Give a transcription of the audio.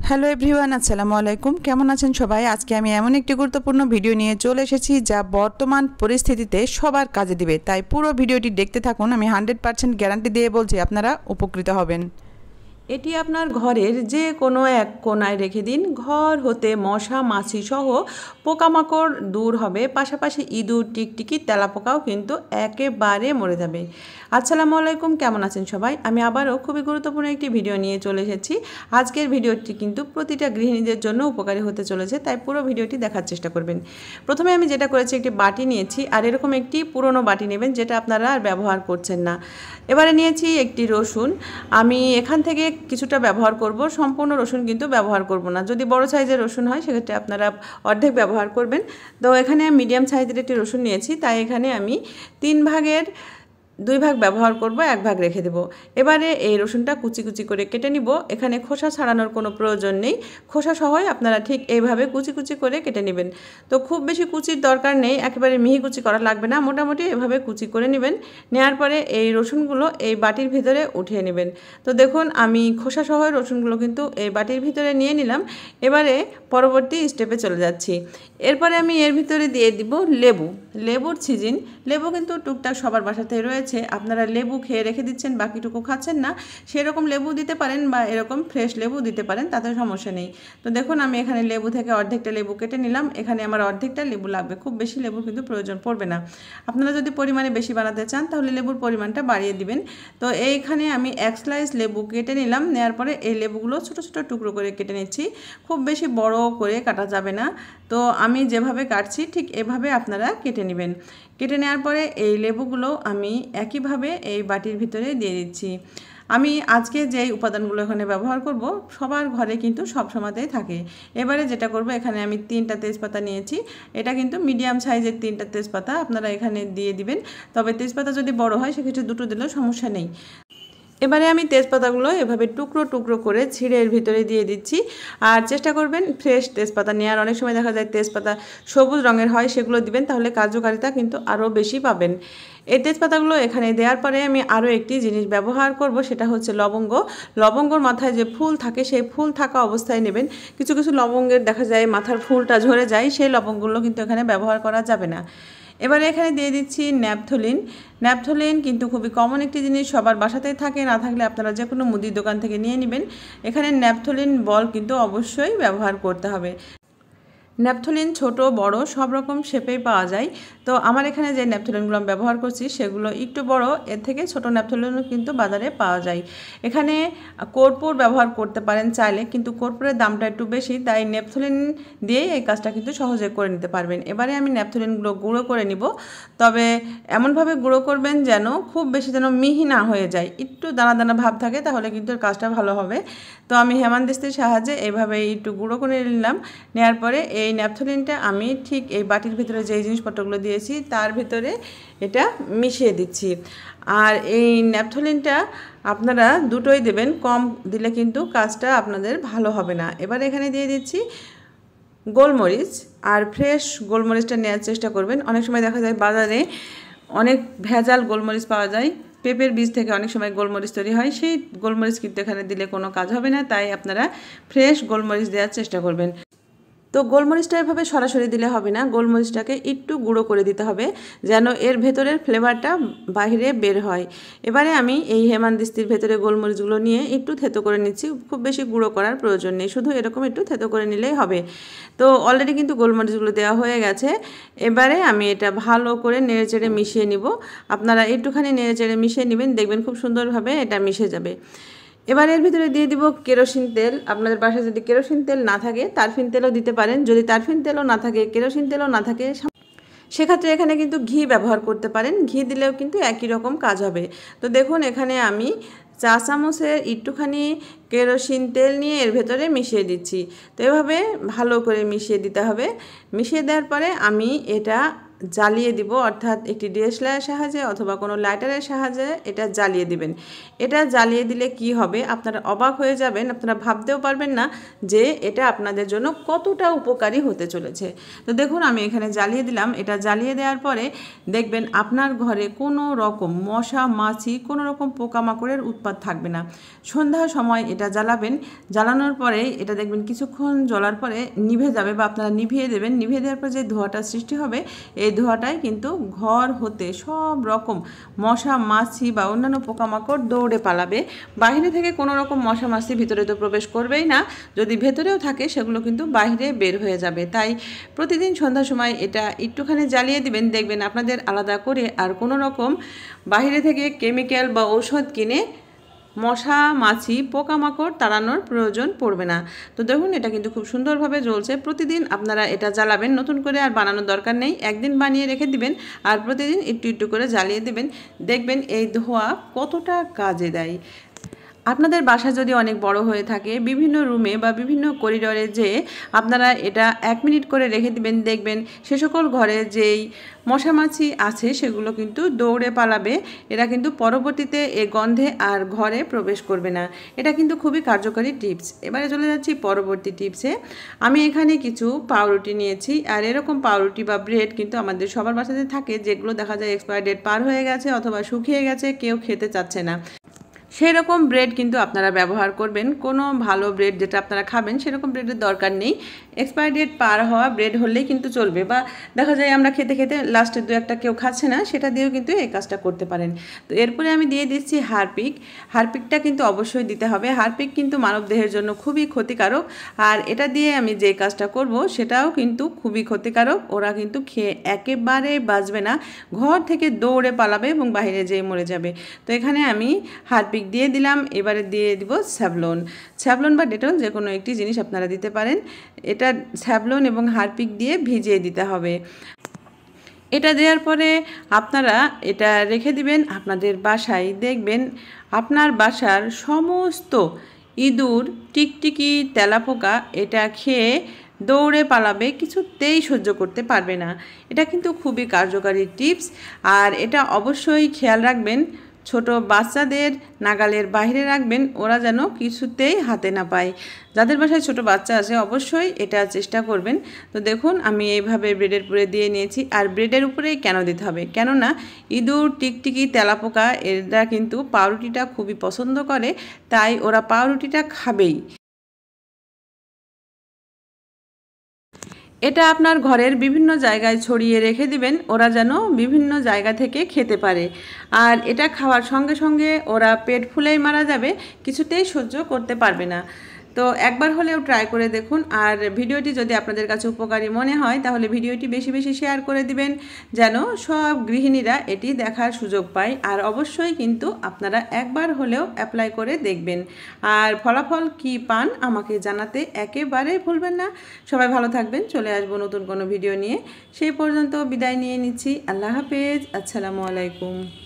Hello everyone, আসসালামু আলাইকুম। কেমন আছেন সবাই? আজকে আমি এমন একটি গুরুত্বপূর্ণ ভিডিও নিয়ে চলে এসেছি যা বর্তমান পরিস্থিতিতে সবার কাজে দিবে। তাই পুরো ভিডিওটি দেখতে থাকুন। আমি 100% গ্যারান্টি দিয়ে বলছি আপনারা উপকৃত হবেন। এটি আপনার ঘরের যে কোনো এক কোণায় রেখে দিন। ঘর হতে মশা মাছি সহ পোকামাকড় দূর হবে, পাশাপাশি ইঁদুর টিকটিকি তেলাপোকাও কিন্তু একেবারে মরে যাবে। আসসালামু আলাইকুম, কেমন আছেন সবাই? আমি আবারও খুবই গুরুত্বপূর্ণ একটি ভিডিও নিয়ে চলে এসেছি। আজকের ভিডিওটি কিন্তু প্রতিটা গৃহিণীদের জন্য উপকারী হতে চলেছে, তাই পুরো ভিডিওটি দেখার চেষ্টা করবেন। প্রথমে আমি যেটা করেছি, একটি বাটি নিয়েছি, আর এরকম একটি পুরনো বাটি নেবেন যেটা আপনারা আর ব্যবহার করছেন না। এবারে নিয়েছি একটি রসুন। আমি এখান থেকে কিছুটা ব্যবহার করব, সম্পূর্ণ রসুন কিন্তু ব্যবহার করব না। যদি বড় সাইজের রসুন হয় সেক্ষেত্রে আপনারা অর্ধেক ব্যবহার করবেন। তো এখানে মিডিয়াম সাইজের একটি রসুন নিয়েছি, তাই এখানে আমি 3 ভাগের 2 ভাগ ব্যবহার করব, 1 ভাগ রেখে দেব। এবারে এই রসুনটা কুচি কুচি করে কেটে নিব। এখানে খোসা ছাড়ানোর কোনো প্রয়োজন নেই, খোসা সহই আপনারা ঠিক এইভাবে কুচি কুচি করে কেটে নেবেন। তো খুব বেশি কুচির দরকার নেই, একেবারে মিহি কুচি করা লাগবে না, মোটামুটি এভাবে কুচি করে নেবেন। নেওয়ার পরে এই রসুনগুলো এই বাটির ভিতরে উঠিয়ে নেবেন। তো দেখুন, আমি খোসা সহ রসুনগুলো কিন্তু এই বাটির ভিতরে নিয়ে নিলাম। এবারে পরবর্তী স্টেপে চলে যাচ্ছি। এরপরে আমি এর ভিতরে দিয়ে দিব লেবু। লেবুর সিজন, লেবু কিন্তু টুকটাক সবার বাসাতেই রয়েছে। আপনারা লেবু খেয়ে রেখে দিচ্ছেন, বাকিটুকু খাচ্ছেন না, সেরকম লেবু দিতে পারেন বা এরকম ফ্রেশ লেবু দিতে পারেন, তাতে সমস্যা নেই। তো দেখুন, আমি এখানে লেবু থেকে অর্ধেকটা লেবু কেটে নিলাম। এখানে আমার অর্ধেকটা লেবু লাগবে, খুব বেশি লেবুর কিন্তু প্রয়োজন পড়বে না। আপনারা যদি পরিমাণে বেশি বানাতে চান তাহলে লেবুর পরিমাণটা বাড়িয়ে দিবেন। তো এইখানে আমি 1 স্লাইস লেবু কেটে নিলাম। নেওয়ার পরে এই লেবুগুলো ছোটো ছোটো টুকরো করে কেটে নিচ্ছি, খুব বেশি বড় করে কাটা যাবে না। তো আমি যেভাবে কাটছি ঠিক এভাবে আপনারা কেটে নেবেন। কেটে নেওয়ার পরে এই লেবুগুলো আমি একইভাবে এই বাটির ভিতরে দিয়ে দিচ্ছি। আমি আজকে যেই উপাদানগুলো এখানে ব্যবহার করব সবার ঘরে কিন্তু সব সময়তেই থাকে। এবারে যেটা করব, এখানে আমি 3টা তেজপাতা নিয়েছি। এটা কিন্তু মিডিয়াম সাইজের 3টা তেজপাতা আপনারা এখানে দিয়ে দিবেন। তবে তেজপাতা যদি বড় হয় সেক্ষেত্রে 2টো দিলেও সমস্যা নেই। এবারে আমি তেজপাতাগুলো এভাবে টুকরো টুকরো করে ছিঁড়ে এর ভিতরে দিয়ে দিচ্ছি। আর চেষ্টা করবেন ফ্রেশ তেজপাতা নেওয়ার। অনেক সময় দেখা যায় তেজপাতা সবুজ রঙের হয়, সেগুলো দিবেন, তাহলে কার্যকারিতা কিন্তু আরও বেশি পাবেন। এই তেজপাতাগুলো এখানে দেওয়ার পরে আমি আরও একটি জিনিস ব্যবহার করব, সেটা হচ্ছে লবঙ্গ। লবঙ্গর মাথায় যে ফুল থাকে সেই ফুল থাকা অবস্থায় নেবেন। কিছু কিছু লবঙ্গের দেখা যায় মাথার ফুলটা ঝরে যায়, সেই লবঙ্গগুলো কিন্তু এখানে ব্যবহার করা যাবে না। এবারে এখানে দিয়ে দিচ্ছি ন্যাপথলিন। ন্যাপথলিন কিন্তু খুবই কমন একটি জিনিস, সবার বাসাতেই থাকে, না থাকলে আপনারা যে কোনো মুদির দোকান থেকে নিয়ে নেবেন। এখানে ন্যাপথলিন বল কিন্তু অবশ্যই ব্যবহার করতে হবে। ন্যাপথলিন ছোট বড় সব রকম শেপেই পাওয়া যায়। তো আমার এখানে যে ন্যাপথলিনগুলো আমি ব্যবহার করছি সেগুলো একটু বড়, এর থেকে ছোট ন্যাপথলিনও কিন্তু বাজারে পাওয়া যায়। এখানে কর্পূর ব্যবহার করতে পারেন চাইলে, কিন্তু কর্পূরের দামটা একটু বেশি, তাই ন্যাপথলিন দিয়েই এই কাজটা কিন্তু সহজে করে নিতে পারবেন। এবারে আমি ন্যাপথলিনগুলো গুঁড়ো করে নিব, তবে এমনভাবে গুঁড়ো করবেন যেন খুব বেশি যেন মিহি না হয়ে যায়, একটু দানা দানা ভাব থাকে, তাহলে কিন্তু কাজটা ভালো হবে। তো আমি হেমানদিস্তির সাহায্যে এইভাবে একটু গুঁড়ো করে নিলাম। নেওয়ার পরে এই ন্যাপথলিনটা আমি ঠিক এই বাটির ভিতরে যেই জিনিসপত্রগুলো দিয়েছি তার ভিতরে এটা মিশিয়ে দিচ্ছি। আর এই ন্যাপথলিনটা আপনারা দুটোই দেবেন, কম দিলে কিন্তু কাজটা আপনাদের ভালো হবে না। এবার এখানে দিয়ে দিচ্ছি গোলমরিচ। আর ফ্রেশ গোলমরিচটা নেওয়ার চেষ্টা করবেন। অনেক সময় দেখা যায় বাজারে অনেক ভেজাল গোলমরিচ পাওয়া যায়, পেঁপের বীজ থেকে অনেক সময় গোলমরিচ তৈরি হয়, সেই গোলমরিচ কিন্তু এখানে দিলে কোনো কাজ হবে না, তাই আপনারা ফ্রেশ গোলমরিচ দেওয়ার চেষ্টা করবেন। তো গোলমরিচটা এভাবে সরাসরি দিলে হবে না, গোলমরিচটাকে একটু গুঁড়ো করে দিতে হবে যেন এর ভেতরের ফ্লেভারটা বাইরে বের হয়। এবারে আমি এই হেমানদিস্তির ভেতরে গোলমরিচগুলো নিয়ে একটু থেতো করে নিচ্ছি। খুব বেশি গুঁড়ো করার প্রয়োজন নেই, শুধু এরকম একটু থেতো করে নিলেই হবে। তো অলরেডি কিন্তু গোলমরিচগুলো দেওয়া হয়ে গেছে। এবারে আমি এটা ভালো করে নেড়েচেড়ে মিশিয়ে নিব। আপনারা একটুখানি নেড়েচেড়ে মিশিয়ে নেবেন, দেখবেন খুব সুন্দরভাবে এটা মিশে যাবে। এবার এর ভিতরে দিয়ে দিব কেরোসিন তেল। আপনাদের বাসায় যদি কেরোসিন তেল না থাকে তারফিন তেলও দিতে পারেন, যদি তারফিন তেলও না থাকে কেরোসিন তেলও না থাকে সেক্ষেত্রে এখানে কিন্তু ঘি ব্যবহার করতে পারেন, ঘি দিলেও কিন্তু একই রকম কাজ হবে। তো দেখুন, এখানে আমি 4 চামচের একটুখানি কেরোসিন তেল নিয়ে এর ভেতরে মিশিয়ে দিচ্ছি। তো এভাবে ভালো করে মিশিয়ে দিতে হবে। মিশিয়ে দেওয়ার পরে আমি এটা জ্বালিয়ে দিব, অর্থাৎ একটি ডিএসএলআরের সাহায্যে অথবা কোনো লাইটারের সাহায্যে এটা জ্বালিয়ে দিবেন। এটা জ্বালিয়ে দিলে কি হবে, আপনারা অবাক হয়ে যাবেন, আপনারা ভাবতেও পারবেন না যে এটা আপনাদের জন্য কতটা উপকারী হতে চলেছে। তো দেখুন আমি এখানে জ্বালিয়ে দিলাম। এটা জ্বালিয়ে দেওয়ার পরে দেখবেন আপনার ঘরে কোনো রকম মশা মাছি কোনো রকম পোকামাকড়ের উৎপাত থাকবে না। সন্ধ্যার সময় এটা জ্বালাবেন, জ্বালানোর পরে এটা দেখবেন কিছুক্ষণ জ্বলার পরে নিভে যাবে বা আপনারা নিভিয়ে দেবেন। নিভিয়ে দেওয়ার পর যে ধোঁয়াটা সৃষ্টি হবে, এই ধোঁয়াটাই কিন্তু ঘর হতে সব রকম মশা মাছি বা অন্যান্য পোকামাকড় দৌড়ে পালাবে। বাইরে থেকে কোনো রকম মশা মাছি ভিতরে তো প্রবেশ করবেই না, যদি ভেতরেও থাকে সেগুলো কিন্তু বাইরে বের হয়ে যাবে। তাই প্রতিদিন সন্ধ্যার সময় এটা একটুখানি জ্বালিয়ে দিবেন, দেখবেন আপনাদের আলাদা করে আর কোনো রকম বাইরে থেকে কেমিক্যাল বা ঔষধ কিনে মশা মাছি পোকামাকড় তাড়ানোর প্রয়োজন পড়বে না। তো দেখুন এটা কিন্তু খুব সুন্দরভাবে জ্বলছে। প্রতিদিন আপনারা এটা জ্বালাবেন, নতুন করে আর বানানোর দরকার নেই। একদিন বানিয়ে রেখে দিবেন আর প্রতিদিন একটু একটু করে জ্বালিয়ে দেবেন, দেখবেন এই ধোঁয়া কতটা কাজে দেয়। আপনাদের বাসা যদি অনেক বড় হয়ে থাকে, বিভিন্ন রুমে বা বিভিন্ন করিডোরে যে আপনারা এটা 1 মিনিট করে রেখে দিবেন, দেখবেন সে সকল ঘরে যেই মশামাছি আছে সেগুলো কিন্তু দৌড়ে পালাবে। এরা কিন্তু পরবর্তীতে এ গন্ধে আর ঘরে প্রবেশ করবে না। এটা কিন্তু খুবই কার্যকরী টিপস। এবারে চলে যাচ্ছি পরবর্তী টিপসে। আমি এখানে কিছু পাউরুটি নিয়েছি, আর এরকম পাউরুটি বা ব্রেড কিন্তু আমাদের সবার বাসাতে থাকে, যেগুলো দেখা যায় এক্সপায়ার ডেট পার হয়ে গেছে অথবা শুকিয়ে গেছে, কেউ খেতে চাচ্ছে না। সেই রকম ব্রেড কিন্তু আপনারা ব্যবহার করবেন। কোনো ভালো ব্রেড যেটা আপনারা খাবেন সেরকম ব্রেডের দরকার নেই, এক্সপায়ারি ডেট পার হওয়া ব্রেড হলেই কিন্তু চলবে। বা দেখা যায় আমরা খেতে খেতে লাস্টে 2-1টা কেউ খাচ্ছে না, সেটা দিয়েও কিন্তু এই কাজটা করতে পারেন। তো এরপরে আমি দিয়ে দিচ্ছি হারপিক। হারপিকটা কিন্তু অবশ্যই দিতে হবে। হারপিক কিন্তু মানবদেহের জন্য খুবই ক্ষতিকারক, আর এটা দিয়ে আমি যে কাজটা করব সেটাও কিন্তু খুবই ক্ষতিকারক। ওরা কিন্তু খেয়ে একেবারে বাঁচবে না, ঘর থেকে দৌড়ে পালাবে এবং বাইরে যেয়ে মরে যাবে। তো এখানে আমি হারপিক দিয়ে দিলাম। এবারে দিয়ে দিব স্যাভলন। স্যাভলন বা ডেটল যে কোনো একটি জিনিস আপনারা দিতে পারেন। এটা স্যাভলন এবং হারপিক দিয়ে ভিজিয়ে দিতে হবে। এটা দেওয়ার পরে আপনারা এটা রেখে দিবেন আপনাদের বাসায়, দেখবেন আপনার বাসার সমস্ত ইঁদুর টিকটিকি তেলাপোকা এটা খেয়ে দৌড়ে পালাবে, কিছুতেই সহ্য করতে পারবে না। এটা কিন্তু খুবই কার্যকারী টিপস, আর এটা অবশ্যই খেয়াল রাখবেন ছোট বাচ্চাদের নাগালের বাইরে রাখবেন, ওরা যেন কিছুতেই হাতে না পায়। যাদের বাসায় ছোট বাচ্চা আছে অবশ্যই এটা চেষ্টা করবেন। তো দেখুন আমি এইভাবে ব্রেডের উপরে দিয়ে নিয়েছি। আর ব্রেডের উপরেই কেন দিতে হবে, কেননা ইঁদুর টিকটিকি তেলাপোকা এরা কিন্তু পাউরুটিটা খুবই পছন্দ করে, তাই ওরা পাউরুটিটা খাবেই। এটা আপনার ঘরের বিভিন্ন জায়গায় ছড়িয়ে রেখে দিবেন, ওরা যেন বিভিন্ন জায়গা থেকে খেতে পারে। আর এটা খাওয়ার সঙ্গে সঙ্গে ওরা পেট ফুলেই মারা যাবে, কিছুতেই সহ্য করতে পারবে না। তো একবার হলেও ট্রাই করে দেখুন। আর ভিডিওটি যদি আপনাদের কাছে উপকারী মনে হয় তাহলে ভিডিওটি বেশি বেশি শেয়ার করে দিবেন, যেন সব গৃহিণীরা এটি দেখার সুযোগ পায়। আর অবশ্যই কিন্তু আপনারা একবার হলেও অ্যাপ্লাই করে দেখবেন, আর ফলাফল কি পান আমাকে জানাতে একেবারেই ভুলবেন না। সবাই ভালো থাকবেন, চলে আসবো নতুন কোনো ভিডিও নিয়ে। সেই পর্যন্ত বিদায় নিয়ে নিচ্ছি। আল্লাহ হাফেজ, আসসালামু আলাইকুম।